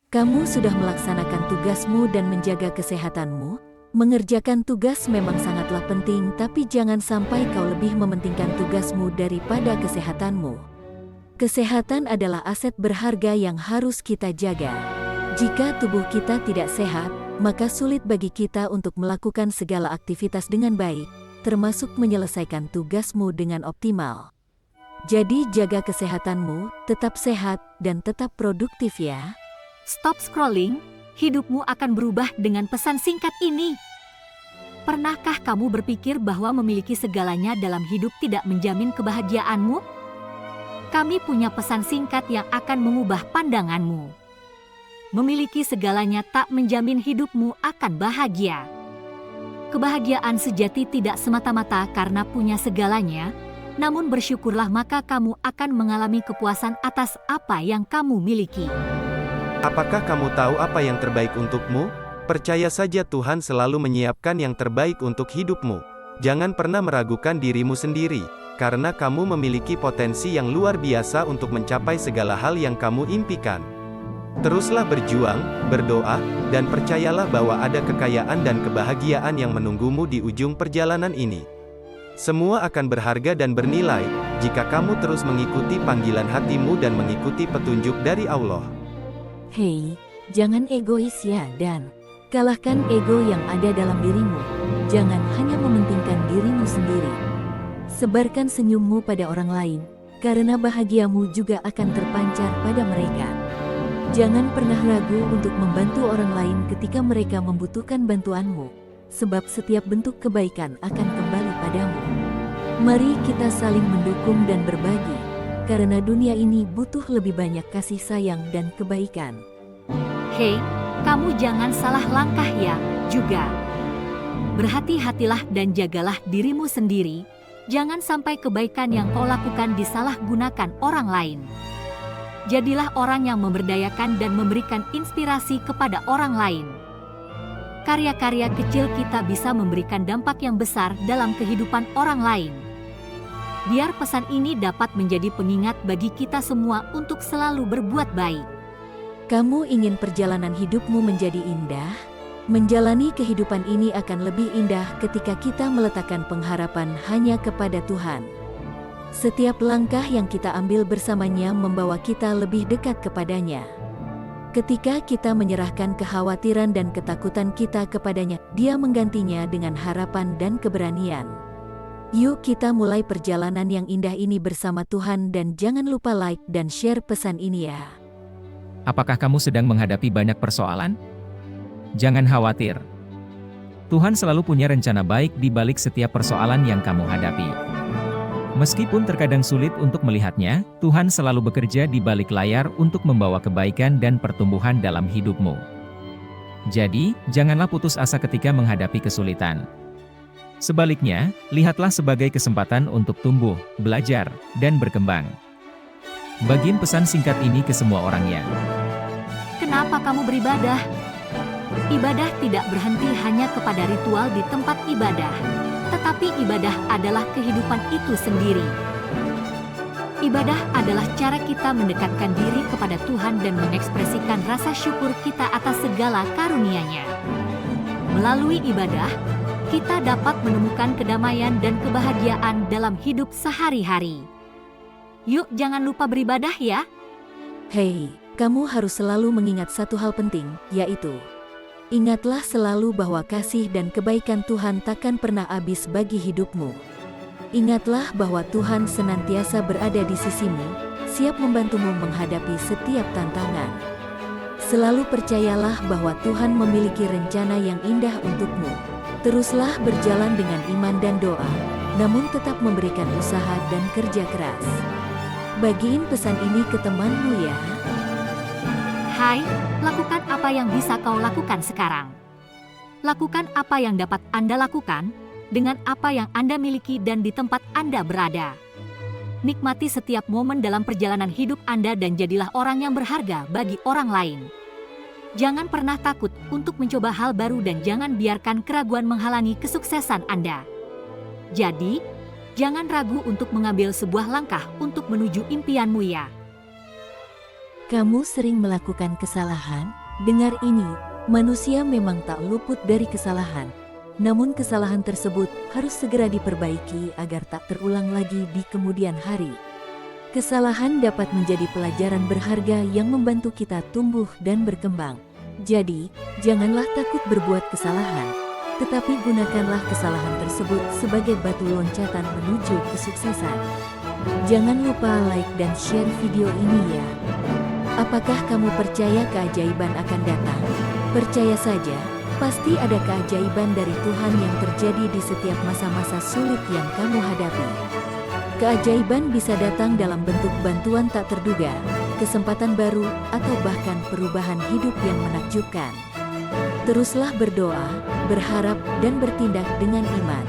Kamu sudah melaksanakan tugasmu dan menjaga kesehatanmu? Mengerjakan tugas memang sangatlah penting, tapi jangan sampai kau lebih mementingkan tugasmu daripada kesehatanmu. Kesehatan adalah aset berharga yang harus kita jaga. Jika tubuh kita tidak sehat, maka sulit bagi kita untuk melakukan segala aktivitas dengan baik, termasuk menyelesaikan tugasmu dengan optimal. Jadi jaga kesehatanmu, tetap sehat, dan tetap produktif ya. Stop scrolling, hidupmu akan berubah dengan pesan singkat ini. Pernahkah kamu berpikir bahwa memiliki segalanya dalam hidup tidak menjamin kebahagiaanmu? Kami punya pesan singkat yang akan mengubah pandanganmu. Memiliki segalanya tak menjamin hidupmu akan bahagia. Kebahagiaan sejati tidak semata-mata karena punya segalanya, namun bersyukurlah maka kamu akan mengalami kepuasan atas apa yang kamu miliki. Apakah kamu tahu apa yang terbaik untukmu? Percaya saja Tuhan selalu menyiapkan yang terbaik untuk hidupmu. Jangan pernah meragukan dirimu sendiri, karena kamu memiliki potensi yang luar biasa untuk mencapai segala hal yang kamu impikan. Teruslah berjuang, berdoa, dan percayalah bahwa ada kekayaan dan kebahagiaan yang menunggumu di ujung perjalanan ini. Semua akan berharga dan bernilai, jika kamu terus mengikuti panggilan hatimu dan mengikuti petunjuk dari Allah. Hei, jangan egois ya dan kalahkan ego yang ada dalam dirimu. Jangan hanya mementingkan dirimu sendiri. Sebarkan senyummu pada orang lain, karena bahagiamu juga akan terpancar pada mereka. Jangan pernah ragu untuk membantu orang lain ketika mereka membutuhkan bantuanmu, sebab setiap bentuk kebaikan akan kembali padamu. Mari kita saling mendukung dan berbagi, karena dunia ini butuh lebih banyak kasih sayang dan kebaikan. Hei, kamu jangan salah langkah ya, juga. Berhati-hatilah dan jagalah dirimu sendiri, jangan sampai kebaikan yang kau lakukan disalahgunakan orang lain. Jadilah orang yang memberdayakan dan memberikan inspirasi kepada orang lain. Karya-karya kecil kita bisa memberikan dampak yang besar dalam kehidupan orang lain. Biar pesan ini dapat menjadi pengingat bagi kita semua untuk selalu berbuat baik. Kamu ingin perjalanan hidupmu menjadi indah? Menjalani kehidupan ini akan lebih indah ketika kita meletakkan pengharapan hanya kepada Tuhan. Setiap langkah yang kita ambil bersamanya membawa kita lebih dekat kepadanya. Ketika kita menyerahkan kekhawatiran dan ketakutan kita kepadanya, Dia menggantinya dengan harapan dan keberanian. Yuk kita mulai perjalanan yang indah ini bersama Tuhan dan jangan lupa like dan share pesan ini ya. Apakah kamu sedang menghadapi banyak persoalan? Jangan khawatir. Tuhan selalu punya rencana baik di balik setiap persoalan yang kamu hadapi. Meskipun terkadang sulit untuk melihatnya, Tuhan selalu bekerja di balik layar untuk membawa kebaikan dan pertumbuhan dalam hidupmu. Jadi, janganlah putus asa ketika menghadapi kesulitan. Sebaliknya, lihatlah sebagai kesempatan untuk tumbuh, belajar, dan berkembang. Bagiin pesan singkat ini ke semua orangnya. Kenapa kamu beribadah? Ibadah tidak berhenti hanya kepada ritual di tempat ibadah, tetapi ibadah adalah kehidupan itu sendiri. Ibadah adalah cara kita mendekatkan diri kepada Tuhan dan mengekspresikan rasa syukur kita atas segala karunia-Nya. Melalui ibadah, kita dapat menemukan kedamaian dan kebahagiaan dalam hidup sehari-hari. Yuk jangan lupa beribadah ya. Hei, kamu harus selalu mengingat satu hal penting, yaitu ingatlah selalu bahwa kasih dan kebaikan Tuhan takkan pernah habis bagi hidupmu. Ingatlah bahwa Tuhan senantiasa berada di sisimu, siap membantumu menghadapi setiap tantangan. Selalu percayalah bahwa Tuhan memiliki rencana yang indah untukmu. Teruslah berjalan dengan iman dan doa, namun tetap memberikan usaha dan kerja keras. Bagiin pesan ini ke temanmu ya. Hai, lakukan apa yang bisa kau lakukan sekarang. Lakukan apa yang dapat Anda lakukan, dengan apa yang Anda miliki dan di tempat Anda berada. Nikmati setiap momen dalam perjalanan hidup Anda dan jadilah orang yang berharga bagi orang lain. Jangan pernah takut untuk mencoba hal baru dan jangan biarkan keraguan menghalangi kesuksesan Anda. Jadi, jangan ragu untuk mengambil sebuah langkah untuk menuju impianmu ya. Kamu sering melakukan kesalahan? Dengar ini, manusia memang tak luput dari kesalahan. Namun kesalahan tersebut harus segera diperbaiki agar tak terulang lagi di kemudian hari. Kesalahan dapat menjadi pelajaran berharga yang membantu kita tumbuh dan berkembang. Jadi, janganlah takut berbuat kesalahan, tetapi gunakanlah kesalahan tersebut sebagai batu loncatan menuju kesuksesan. Jangan lupa like dan share video ini ya. Apakah kamu percaya keajaiban akan datang? Percaya saja, pasti ada keajaiban dari Tuhan yang terjadi di setiap masa-masa sulit yang kamu hadapi. Keajaiban bisa datang dalam bentuk bantuan tak terduga, kesempatan baru, atau bahkan perubahan hidup yang menakjubkan. Teruslah berdoa, berharap, dan bertindak dengan iman.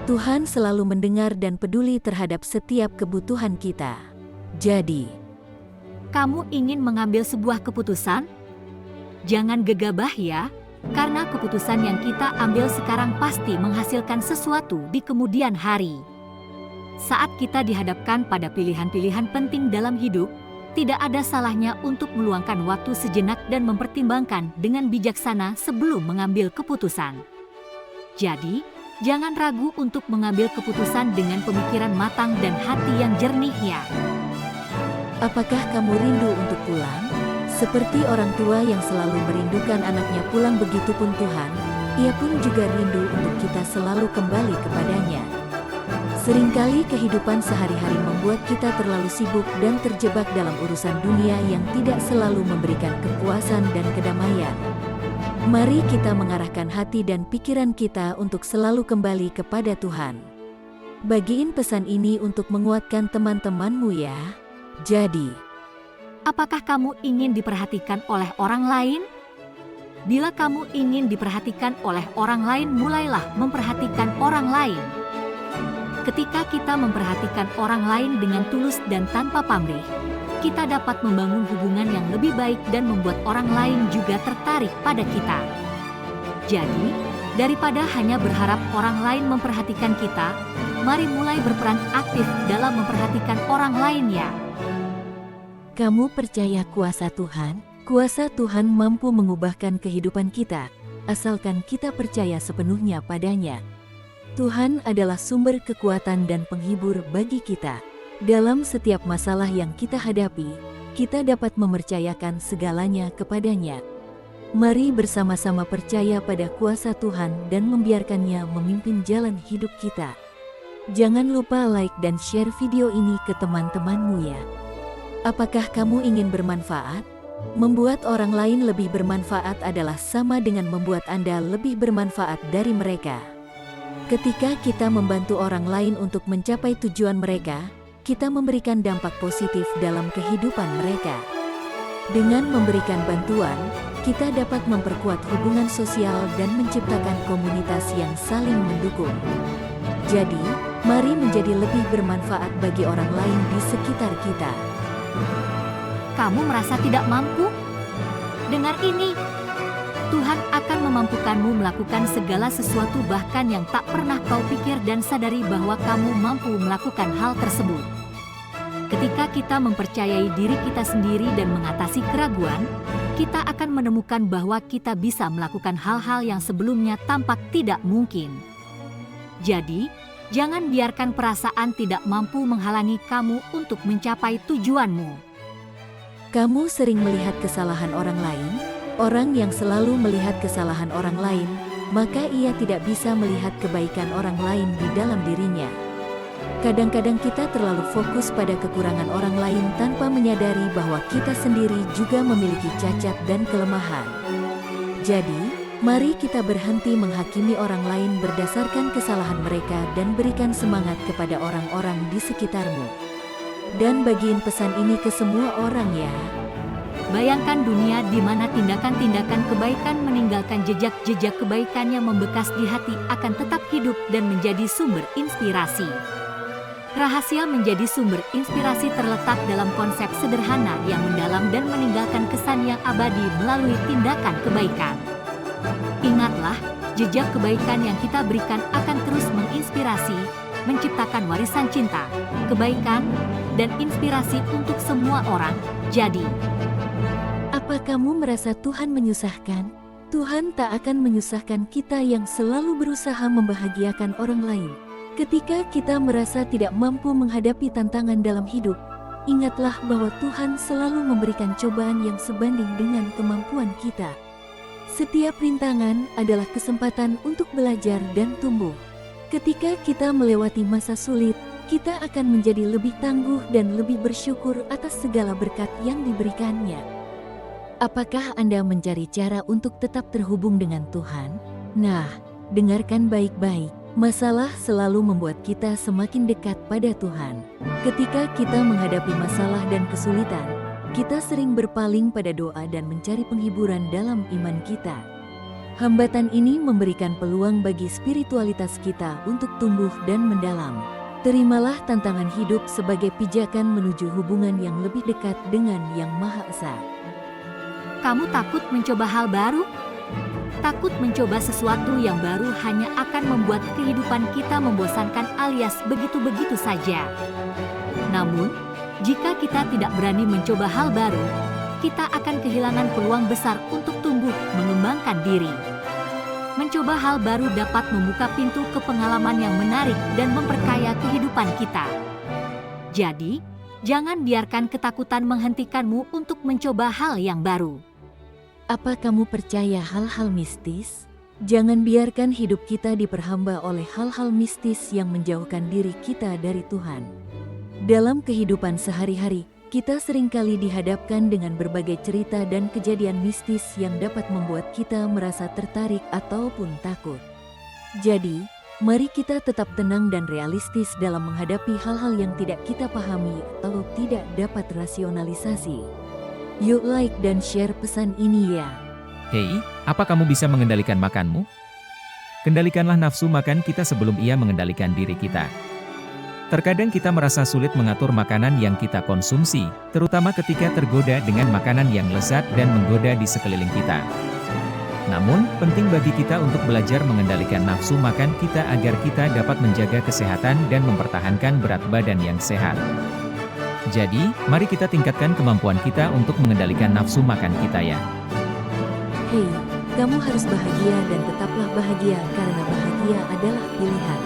Tuhan selalu mendengar dan peduli terhadap setiap kebutuhan kita. Jadi, Kamu ingin mengambil sebuah keputusan? Jangan gegabah ya, karena keputusan yang kita ambil sekarang pasti menghasilkan sesuatu di kemudian hari. Saat kita dihadapkan pada pilihan-pilihan penting dalam hidup, tidak ada salahnya untuk meluangkan waktu sejenak dan mempertimbangkan dengan bijaksana sebelum mengambil keputusan. Jadi, jangan ragu untuk mengambil keputusan dengan pemikiran matang dan hati yang jernih ya. apakah kamu rindu untuk pulang? Seperti orang tua yang selalu merindukan anaknya pulang, begitupun Tuhan, Ia pun juga rindu untuk kita selalu kembali kepadanya. Seringkali kehidupan sehari-hari membuat kita terlalu sibuk dan terjebak dalam urusan dunia yang tidak selalu memberikan kepuasan dan kedamaian. Mari kita mengarahkan hati dan pikiran kita untuk selalu kembali kepada Tuhan. Bagiin pesan ini untuk menguatkan teman-temanmu ya. Jadi, Apakah kamu ingin diperhatikan oleh orang lain? Bila kamu ingin diperhatikan oleh orang lain, mulailah memperhatikan orang lain. Ketika kita memperhatikan orang lain dengan tulus dan tanpa pamrih, kita dapat membangun hubungan yang lebih baik dan membuat orang lain juga tertarik pada kita. Jadi, daripada hanya berharap orang lain memperhatikan kita, mari mulai berperan aktif dalam memperhatikan orang lain ya. kamu percaya kuasa Tuhan? Kuasa Tuhan mampu mengubahkan kehidupan kita, asalkan kita percaya sepenuhnya padanya. Tuhan adalah sumber kekuatan dan penghibur bagi kita. Dalam setiap masalah yang kita hadapi, kita dapat mempercayakan segalanya kepadanya. Mari bersama-sama percaya pada kuasa Tuhan dan membiarkannya memimpin jalan hidup kita. Jangan lupa like dan share video ini ke teman-temanmu ya. Apakah kamu ingin bermanfaat? Membuat orang lain lebih bermanfaat adalah sama dengan membuat Anda lebih bermanfaat dari mereka. Ketika kita membantu orang lain untuk mencapai tujuan mereka, kita memberikan dampak positif dalam kehidupan mereka. Dengan memberikan bantuan, kita dapat memperkuat hubungan sosial dan menciptakan komunitas yang saling mendukung. Jadi, mari menjadi lebih bermanfaat bagi orang lain di sekitar kita. Kamu merasa tidak mampu? Dengar ini, Tuhan akan memampukanmu melakukan segala sesuatu bahkan yang tak pernah kau pikir dan sadari bahwa kamu mampu melakukan hal tersebut. Ketika kita mempercayai diri kita sendiri dan mengatasi keraguan, kita akan menemukan bahwa kita bisa melakukan hal-hal yang sebelumnya tampak tidak mungkin. Jadi, jangan biarkan perasaan tidak mampu menghalangi kamu untuk mencapai tujuanmu. Kamu sering melihat kesalahan orang lain? Orang yang selalu melihat kesalahan orang lain, maka ia tidak bisa melihat kebaikan orang lain di dalam dirinya. Kadang-kadang kita terlalu fokus pada kekurangan orang lain tanpa menyadari bahwa kita sendiri juga memiliki cacat dan kelemahan. Jadi, mari kita berhenti menghakimi orang lain berdasarkan kesalahan mereka dan berikan semangat kepada orang-orang di sekitarmu. Dan bagiin pesan ini ke semua orang ya. Bayangkan dunia di mana tindakan-tindakan kebaikan meninggalkan jejak-jejak kebaikan yang membekas di hati akan tetap hidup dan menjadi sumber inspirasi. Rahasia menjadi sumber inspirasi terletak dalam konsep sederhana yang mendalam dan meninggalkan kesan yang abadi melalui tindakan kebaikan. Ingatlah, jejak kebaikan yang kita berikan akan terus menginspirasi, menciptakan warisan cinta, kebaikan, dan inspirasi untuk semua orang. Jadi, Apa kamu merasa Tuhan menyusahkan? Tuhan tak akan menyusahkan kita yang selalu berusaha membahagiakan orang lain. Ketika kita merasa tidak mampu menghadapi tantangan dalam hidup, ingatlah bahwa Tuhan selalu memberikan cobaan yang sebanding dengan kemampuan kita. Setiap rintangan adalah kesempatan untuk belajar dan tumbuh. Ketika kita melewati masa sulit, kita akan menjadi lebih tangguh dan lebih bersyukur atas segala berkat yang diberikannya. Apakah Anda mencari cara untuk tetap terhubung dengan Tuhan? Nah, dengarkan baik-baik. Masalah selalu membuat kita semakin dekat pada Tuhan. Ketika kita menghadapi masalah dan kesulitan, kita sering berpaling pada doa dan mencari penghiburan dalam iman kita. Hambatan ini memberikan peluang bagi spiritualitas kita untuk tumbuh dan mendalam. Terimalah tantangan hidup sebagai pijakan menuju hubungan yang lebih dekat dengan Yang Maha Esa. Kamu takut mencoba hal baru? Takut mencoba sesuatu yang baru hanya akan membuat kehidupan kita membosankan alias begitu-begitu saja. Namun, jika kita tidak berani mencoba hal baru, kita akan kehilangan peluang besar untuk tumbuh, mengembangkan diri. Mencoba hal baru dapat membuka pintu ke pengalaman yang menarik dan memperkaya kehidupan kita. Jadi, jangan biarkan ketakutan menghentikanmu untuk mencoba hal yang baru. Apa kamu percaya hal-hal mistis? Jangan biarkan hidup kita diperhamba oleh hal-hal mistis yang menjauhkan diri kita dari Tuhan. Dalam kehidupan sehari-hari, kita seringkali dihadapkan dengan berbagai cerita dan kejadian mistis yang dapat membuat kita merasa tertarik ataupun takut. Jadi, mari kita tetap tenang dan realistis dalam menghadapi hal-hal yang tidak kita pahami atau tidak dapat rasionalisasi. Yuk like dan share pesan ini ya. Hei, apa kamu bisa mengendalikan makanmu? Kendalikanlah nafsu makan kita sebelum ia mengendalikan diri kita. Terkadang kita merasa sulit mengatur makanan yang kita konsumsi, terutama ketika tergoda dengan makanan yang lezat dan menggoda di sekeliling kita. Namun, penting bagi kita untuk belajar mengendalikan nafsu makan kita agar kita dapat menjaga kesehatan dan mempertahankan berat badan yang sehat. Jadi, mari kita tingkatkan kemampuan kita untuk mengendalikan nafsu makan kita ya. Hei, kamu harus bahagia dan tetaplah bahagia karena bahagia adalah pilihan.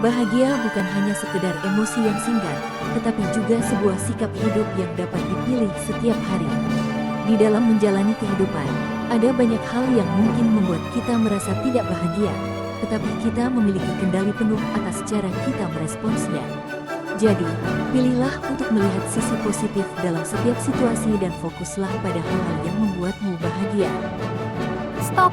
Bahagia bukan hanya sekedar emosi yang singkat, tetapi juga sebuah sikap hidup yang dapat dipilih setiap hari. Di dalam menjalani kehidupan, ada banyak hal yang mungkin membuat kita merasa tidak bahagia, tetapi kita memiliki kendali penuh atas cara kita meresponsnya. Jadi, pilihlah untuk melihat sisi positif dalam setiap situasi dan fokuslah pada hal-hal yang membuatmu bahagia. Stop!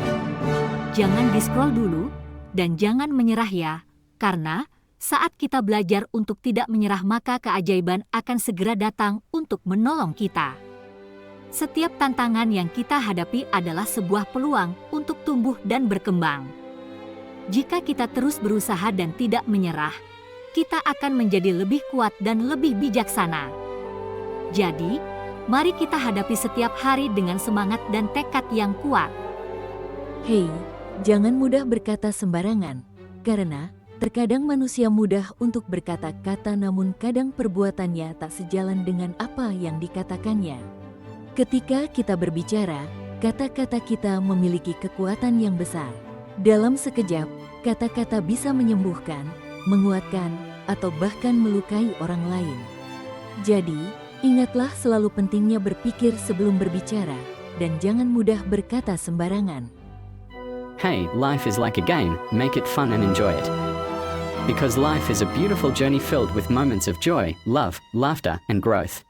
Jangan di-scroll dulu, dan jangan menyerah ya, karena saat kita belajar untuk tidak menyerah maka keajaiban akan segera datang untuk menolong kita. Setiap tantangan yang kita hadapi adalah sebuah peluang untuk tumbuh dan berkembang. Jika kita terus berusaha dan tidak menyerah, kita akan menjadi lebih kuat dan lebih bijaksana. Jadi, mari kita hadapi setiap hari dengan semangat dan tekad yang kuat. Hei, jangan mudah berkata sembarangan, karena terkadang manusia mudah untuk berkata-kata namun kadang perbuatannya tak sejalan dengan apa yang dikatakannya. Ketika kita berbicara, kata-kata kita memiliki kekuatan yang besar. Dalam sekejap, kata-kata bisa menyembuhkan, menguatkan, atau bahkan melukai orang lain. Jadi, ingatlah selalu pentingnya berpikir sebelum berbicara, dan jangan mudah berkata sembarangan. Hey, life is like a game, make it fun and enjoy it. Because life is a beautiful journey filled with moments of joy, love, laughter, and growth.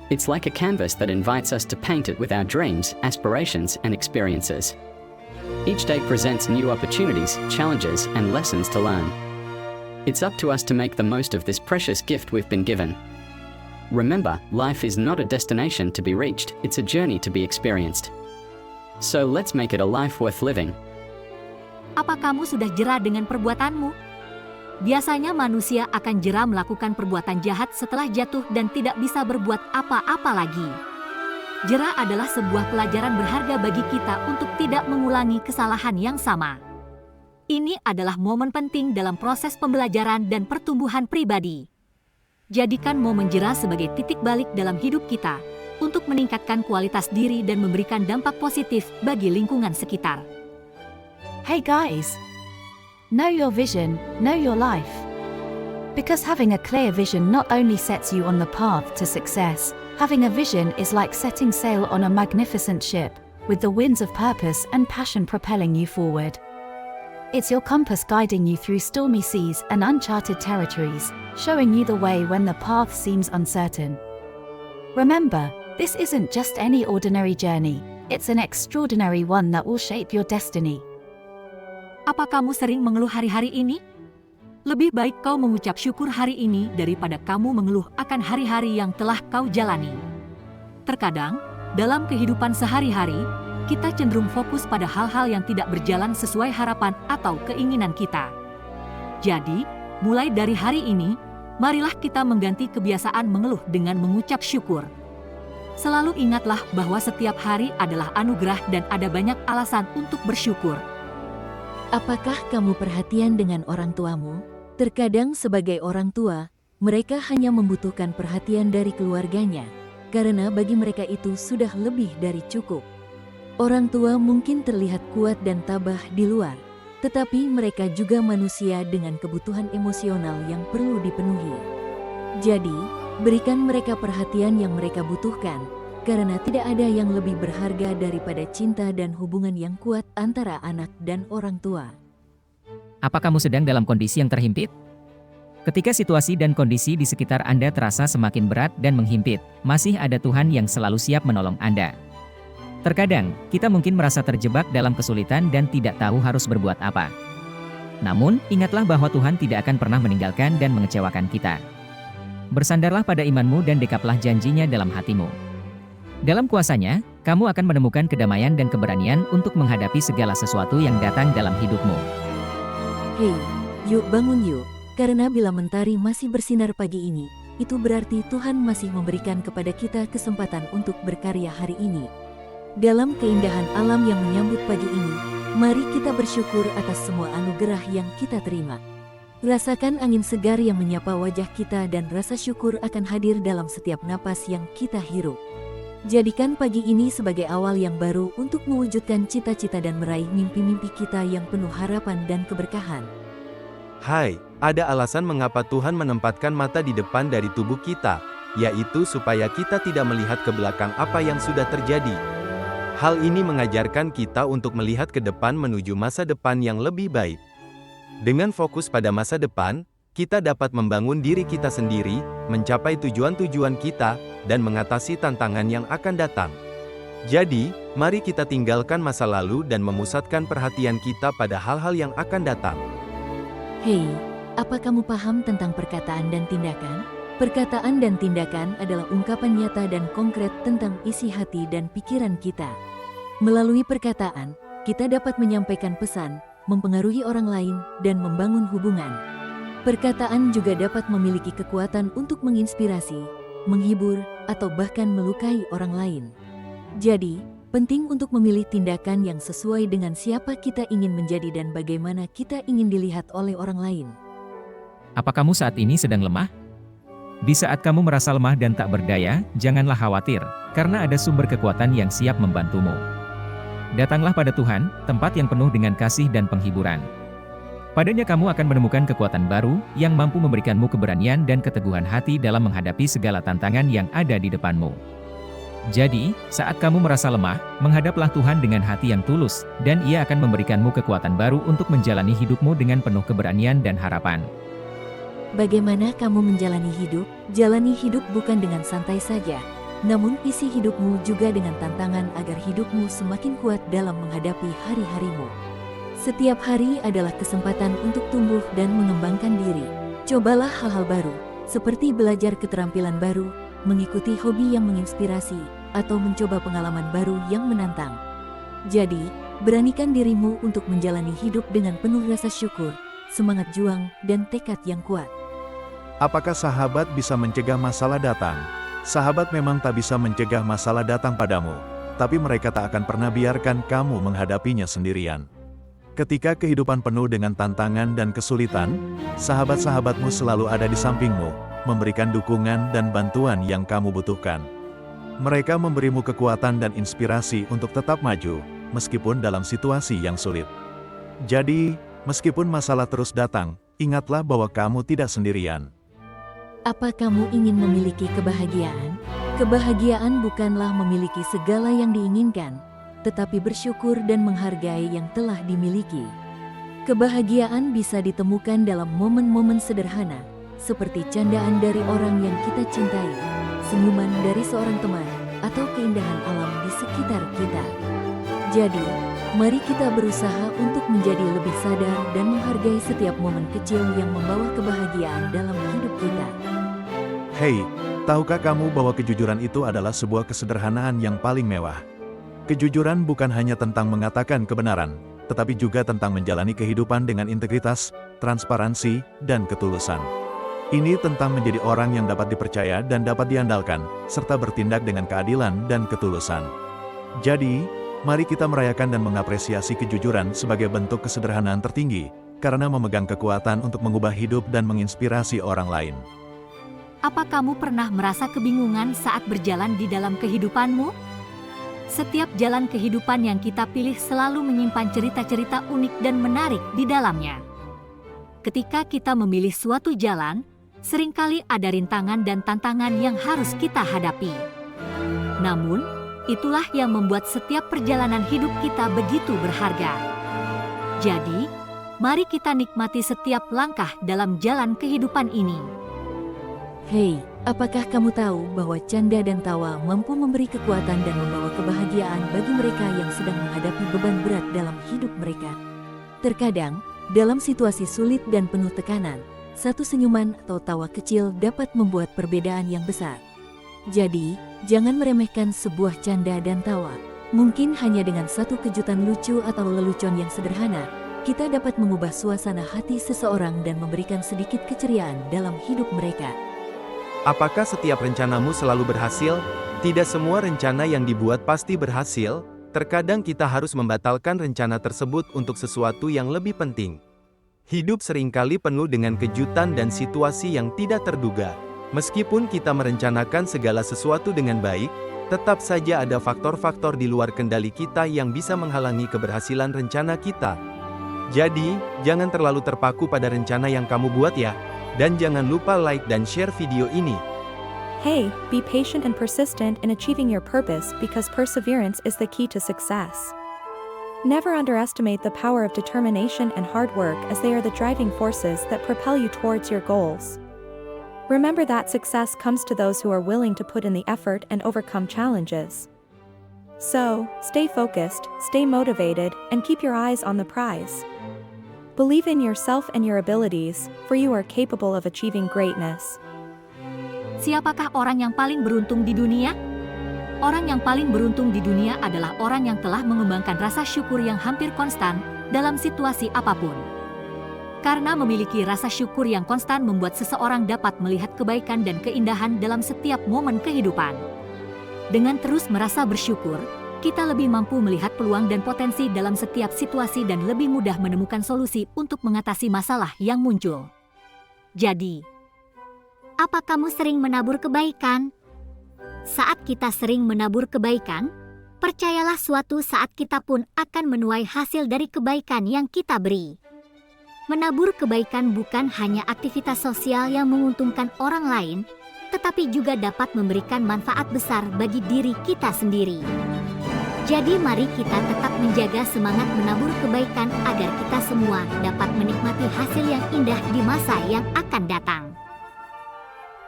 It's like a canvas that invites us to paint it with our dreams, aspirations, and experiences. Each day presents new opportunities, challenges, and lessons to learn. It's up to us to make the most of this precious gift we've been given. Remember, life is not a destination to be reached, it's a journey to be experienced. So let's make it a life worth living. Apa kamu sudah jera dengan perbuatanmu? Biasanya manusia akan jera melakukan perbuatan jahat setelah jatuh dan tidak bisa berbuat apa-apa lagi. Jera adalah sebuah pelajaran berharga bagi kita untuk tidak mengulangi kesalahan yang sama. Ini adalah momen penting dalam proses pembelajaran dan pertumbuhan pribadi. Jadikan momen jera sebagai titik balik dalam hidup kita untuk meningkatkan kualitas diri dan memberikan dampak positif bagi lingkungan sekitar. Hey guys! Know your vision, know your life. Because having a clear vision not only sets you on the path to success, having a vision is like setting sail on a magnificent ship, with the winds of purpose and passion propelling you forward. It's your compass guiding you through stormy seas and uncharted territories, showing you the way when the path seems uncertain. Remember, this isn't just any ordinary journey, it's an extraordinary one that will shape your destiny. Apa kamu sering mengeluh hari-hari ini? Lebih baik kau mengucap syukur hari ini daripada kamu mengeluh akan hari-hari yang telah kau jalani. Terkadang, dalam kehidupan sehari-hari, kita cenderung fokus pada hal-hal yang tidak berjalan sesuai harapan atau keinginan kita. Jadi, mulai dari hari ini, marilah kita mengganti kebiasaan mengeluh dengan mengucap syukur. Selalu ingatlah bahwa setiap hari adalah anugerah dan ada banyak alasan untuk bersyukur. Apakah kamu perhatian dengan orang tuamu? Terkadang sebagai orang tua, mereka hanya membutuhkan perhatian dari keluarganya, karena bagi mereka itu sudah lebih dari cukup. Orang tua mungkin terlihat kuat dan tabah di luar, tetapi mereka juga manusia dengan kebutuhan emosional yang perlu dipenuhi. Jadi, berikan mereka perhatian yang mereka butuhkan, karena tidak ada yang lebih berharga daripada cinta dan hubungan yang kuat antara anak dan orang tua. Apa kamu sedang dalam kondisi yang terhimpit? Ketika situasi dan kondisi di sekitar Anda terasa semakin berat dan menghimpit, masih ada Tuhan yang selalu siap menolong Anda. Terkadang, kita mungkin merasa terjebak dalam kesulitan dan tidak tahu harus berbuat apa. Namun, ingatlah bahwa Tuhan tidak akan pernah meninggalkan dan mengecewakan kita. Bersandarlah pada imanmu dan dekaplah janjinya dalam hatimu. Dalam kuasanya, kamu akan menemukan kedamaian dan keberanian untuk menghadapi segala sesuatu yang datang dalam hidupmu. Hei, yuk bangun yuk, karena bila mentari masih bersinar pagi ini, itu berarti Tuhan masih memberikan kepada kita kesempatan untuk berkarya hari ini. Dalam keindahan alam yang menyambut pagi ini, mari kita bersyukur atas semua anugerah yang kita terima. Rasakan angin segar yang menyapa wajah kita dan rasa syukur akan hadir dalam setiap napas yang kita hirup. Jadikan pagi ini sebagai awal yang baru untuk mewujudkan cita-cita dan meraih mimpi-mimpi kita yang penuh harapan dan keberkahan. Hai, ada alasan mengapa Tuhan menempatkan mata di depan dari tubuh kita, yaitu supaya kita tidak melihat ke belakang apa yang sudah terjadi. Hal ini mengajarkan kita untuk melihat ke depan menuju masa depan yang lebih baik. Dengan fokus pada masa depan, kita dapat membangun diri kita sendiri, mencapai tujuan-tujuan kita, dan mengatasi tantangan yang akan datang. Jadi, mari kita tinggalkan masa lalu dan memusatkan perhatian kita pada hal-hal yang akan datang. Hei, apa kamu paham tentang perkataan dan tindakan? Perkataan dan tindakan adalah ungkapan nyata dan konkret tentang isi hati dan pikiran kita. Melalui perkataan, kita dapat menyampaikan pesan, mempengaruhi orang lain, dan membangun hubungan. Perkataan juga dapat memiliki kekuatan untuk menginspirasi, menghibur, atau bahkan melukai orang lain. Jadi, penting untuk memilih tindakan yang sesuai dengan siapa kita ingin menjadi dan bagaimana kita ingin dilihat oleh orang lain. Apa kamu saat ini sedang lemah? Di saat kamu merasa lemah dan tak berdaya, janganlah khawatir, karena ada sumber kekuatan yang siap membantumu. Datanglah pada Tuhan, tempat yang penuh dengan kasih dan penghiburan. Padanya kamu akan menemukan kekuatan baru, yang mampu memberikanmu keberanian dan keteguhan hati dalam menghadapi segala tantangan yang ada di depanmu. Jadi, saat kamu merasa lemah, menghadaplah Tuhan dengan hati yang tulus, dan Ia akan memberikanmu kekuatan baru untuk menjalani hidupmu dengan penuh keberanian dan harapan. Bagaimana kamu menjalani hidup? Jalani hidup bukan dengan santai saja, namun isi hidupmu juga dengan tantangan agar hidupmu semakin kuat dalam menghadapi hari-harimu. Setiap hari adalah kesempatan untuk tumbuh dan mengembangkan diri. Cobalah hal-hal baru, seperti belajar keterampilan baru, mengikuti hobi yang menginspirasi, atau mencoba pengalaman baru yang menantang. Jadi, beranikan dirimu untuk menjalani hidup dengan penuh rasa syukur, semangat juang, dan tekad yang kuat. Apakah sahabat bisa mencegah masalah datang? Sahabat memang tak bisa mencegah masalah datang padamu, tapi mereka tak akan pernah biarkan kamu menghadapinya sendirian. Ketika kehidupan penuh dengan tantangan dan kesulitan, sahabat-sahabatmu selalu ada di sampingmu, memberikan dukungan dan bantuan yang kamu butuhkan. Mereka memberimu kekuatan dan inspirasi untuk tetap maju, meskipun dalam situasi yang sulit. Jadi, meskipun masalah terus datang, ingatlah bahwa kamu tidak sendirian. Apa kamu ingin memiliki kebahagiaan? Kebahagiaan bukanlah memiliki segala yang diinginkan, tetapi bersyukur dan menghargai yang telah dimiliki. Kebahagiaan bisa ditemukan dalam momen-momen sederhana, seperti candaan dari orang yang kita cintai, senyuman dari seorang teman, atau keindahan alam di sekitar kita. Jadi, mari kita berusaha untuk menjadi lebih sadar dan menghargai setiap momen kecil yang membawa kebahagiaan dalam hidup kita. Hei, tahukah kamu bahwa kejujuran itu adalah sebuah kesederhanaan yang paling mewah? Kejujuran bukan hanya tentang mengatakan kebenaran, tetapi juga tentang menjalani kehidupan dengan integritas, transparansi, dan ketulusan. Ini tentang menjadi orang yang dapat dipercaya dan dapat diandalkan, serta bertindak dengan keadilan dan ketulusan. Jadi, mari kita merayakan dan mengapresiasi kejujuran sebagai bentuk kesederhanaan tertinggi, karena memegang kekuatan untuk mengubah hidup dan menginspirasi orang lain. Apa kamu pernah merasa kebingungan saat berjalan di dalam kehidupanmu? Setiap jalan kehidupan yang kita pilih selalu menyimpan cerita-cerita unik dan menarik di dalamnya. Ketika kita memilih suatu jalan, seringkali ada rintangan dan tantangan yang harus kita hadapi. Namun, itulah yang membuat setiap perjalanan hidup kita begitu berharga. Jadi, mari kita nikmati setiap langkah dalam jalan kehidupan ini. Hei, apakah kamu tahu bahwa canda dan tawa mampu memberi kekuatan dan membawa kebahagiaan bagi mereka yang sedang menghadapi beban berat dalam hidup mereka? Terkadang, dalam situasi sulit dan penuh tekanan, satu senyuman atau tawa kecil dapat membuat perbedaan yang besar. Jadi, jangan meremehkan sebuah canda dan tawa. Mungkin hanya dengan satu kejutan lucu atau lelucon yang sederhana, kita dapat mengubah suasana hati seseorang dan memberikan sedikit keceriaan dalam hidup mereka. Apakah setiap rencanamu selalu berhasil? Tidak semua rencana yang dibuat pasti berhasil. Terkadang kita harus membatalkan rencana tersebut untuk sesuatu yang lebih penting. Hidup seringkali penuh dengan kejutan dan situasi yang tidak terduga. Meskipun kita merencanakan segala sesuatu dengan baik, tetap saja ada faktor-faktor di luar kendali kita yang bisa menghalangi keberhasilan rencana kita. Jadi, jangan terlalu terpaku pada rencana yang kamu buat ya. Dan jangan lupa like dan share video ini. Hey, be patient and persistent in achieving your purpose because perseverance is the key to success. Never underestimate the power of determination and hard work as they are the driving forces that propel you towards your goals. Remember that success comes to those who are willing to put in the effort and overcome challenges. So, stay focused, stay motivated, and keep your eyes on the prize. Believe in yourself and your abilities, for you are capable of achieving greatness. Siapakah orang yang paling beruntung di dunia? Orang yang paling beruntung di dunia adalah orang yang telah mengembangkan rasa syukur yang hampir konstan dalam situasi apapun. Karena memiliki rasa syukur yang konstan membuat seseorang dapat melihat kebaikan dan keindahan dalam setiap momen kehidupan. Dengan terus merasa bersyukur, kita lebih mampu melihat peluang dan potensi dalam setiap situasi dan lebih mudah menemukan solusi untuk mengatasi masalah yang muncul. Jadi, apa kamu sering menabur kebaikan? Saat kita sering menabur kebaikan, percayalah suatu saat kita pun akan menuai hasil dari kebaikan yang kita beri. Menabur kebaikan bukan hanya aktivitas sosial yang menguntungkan orang lain, tetapi juga dapat memberikan manfaat besar bagi diri kita sendiri. Jadi mari kita tetap menjaga semangat menabur kebaikan agar kita semua dapat menikmati hasil yang indah di masa yang akan datang.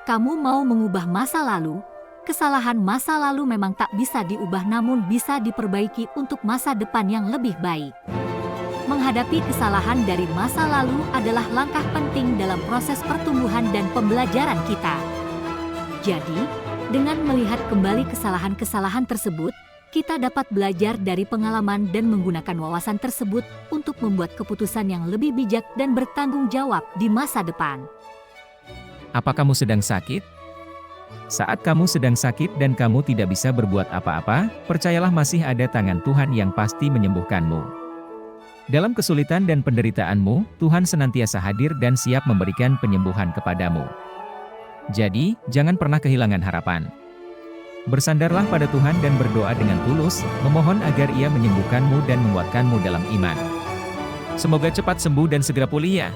Kamu mau mengubah masa lalu? Kesalahan masa lalu memang tak bisa diubah namun bisa diperbaiki untuk masa depan yang lebih baik. Menghadapi kesalahan dari masa lalu adalah langkah penting dalam proses pertumbuhan dan pembelajaran kita. Jadi, dengan melihat kembali kesalahan-kesalahan tersebut, kita dapat belajar dari pengalaman dan menggunakan wawasan tersebut untuk membuat keputusan yang lebih bijak dan bertanggung jawab di masa depan. Apa kamu sedang sakit? Saat kamu sedang sakit dan kamu tidak bisa berbuat apa-apa, percayalah masih ada tangan Tuhan yang pasti menyembuhkanmu. Dalam kesulitan dan penderitaanmu, Tuhan senantiasa hadir dan siap memberikan penyembuhan kepadamu. Jadi, jangan pernah kehilangan harapan. Bersandarlah pada Tuhan dan berdoa dengan tulus, memohon agar Ia menyembuhkanmu dan menguatkanmu dalam iman. Semoga cepat sembuh dan segera pulih ya.